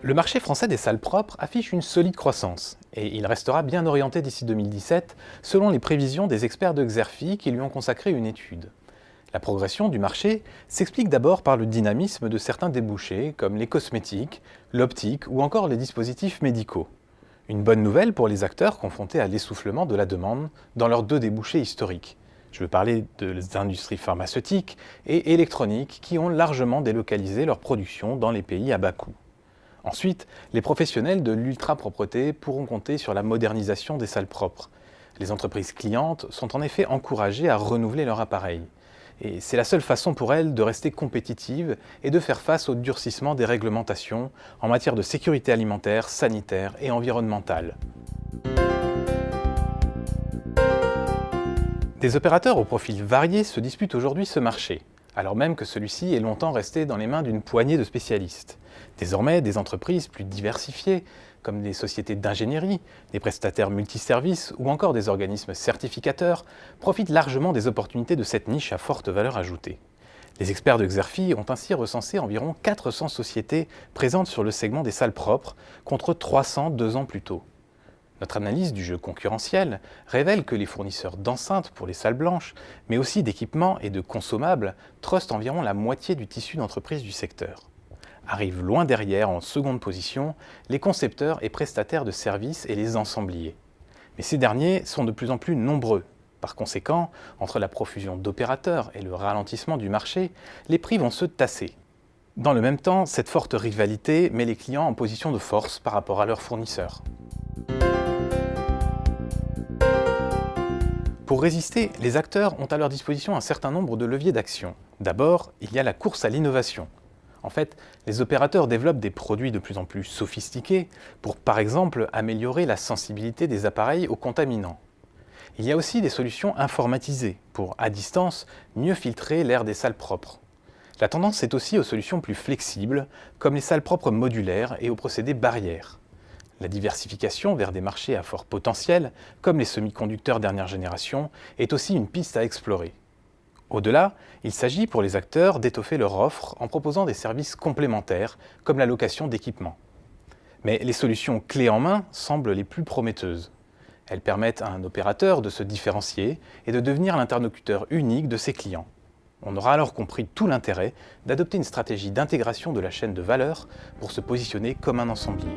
Le marché français des salles propres affiche une solide croissance, et il restera bien orienté d'ici 2017, selon les prévisions des experts de Xerfi qui lui ont consacré une étude. La progression du marché s'explique d'abord par le dynamisme de certains débouchés, comme les cosmétiques, l'optique ou encore les dispositifs médicaux. Une bonne nouvelle pour les acteurs confrontés à l'essoufflement de la demande dans leurs deux débouchés historiques. Je veux parler des industries pharmaceutiques et électroniques qui ont largement délocalisé leur production dans les pays à bas coût. Ensuite, les professionnels de l'ultra-propreté pourront compter sur la modernisation des salles propres. Les entreprises clientes sont en effet encouragées à renouveler leur appareil. Et c'est la seule façon pour elles de rester compétitives et de faire face au durcissement des réglementations en matière de sécurité alimentaire, sanitaire et environnementale. Des opérateurs au profil varié se disputent aujourd'hui ce marché, alors même que celui-ci est longtemps resté dans les mains d'une poignée de spécialistes. Désormais, des entreprises plus diversifiées, comme des sociétés d'ingénierie, des prestataires multiservices ou encore des organismes certificateurs, profitent largement des opportunités de cette niche à forte valeur ajoutée. Les experts de Xerfi ont ainsi recensé environ 400 sociétés présentes sur le segment des salles propres, contre 300 2 ans plus tôt. Notre analyse du jeu concurrentiel révèle que les fournisseurs d'enceintes pour les salles blanches, mais aussi d'équipements et de consommables, trustent environ la moitié du tissu d'entreprises du secteur. Arrivent loin derrière, en seconde position, les concepteurs et prestataires de services et les ensembliers. Mais ces derniers sont de plus en plus nombreux. Par conséquent, entre la profusion d'opérateurs et le ralentissement du marché, les prix vont se tasser. Dans le même temps, cette forte rivalité met les clients en position de force par rapport à leurs fournisseurs. Pour résister, les acteurs ont à leur disposition un certain nombre de leviers d'action. D'abord, il y a la course à l'innovation. En fait, les opérateurs développent des produits de plus en plus sophistiqués pour, par exemple, améliorer la sensibilité des appareils aux contaminants. Il y a aussi des solutions informatisées pour, à distance, mieux filtrer l'air des salles propres. La tendance est aussi aux solutions plus flexibles, comme les salles propres modulaires et aux procédés barrières. La diversification vers des marchés à fort potentiel, comme les semi-conducteurs dernière génération, est aussi une piste à explorer. Au-delà, il s'agit pour les acteurs d'étoffer leur offre en proposant des services complémentaires, comme la location d'équipements. Mais les solutions clés en main semblent les plus prometteuses. Elles permettent à un opérateur de se différencier et de devenir l'interlocuteur unique de ses clients. On aura alors compris tout l'intérêt d'adopter une stratégie d'intégration de la chaîne de valeur pour se positionner comme un ensemblier.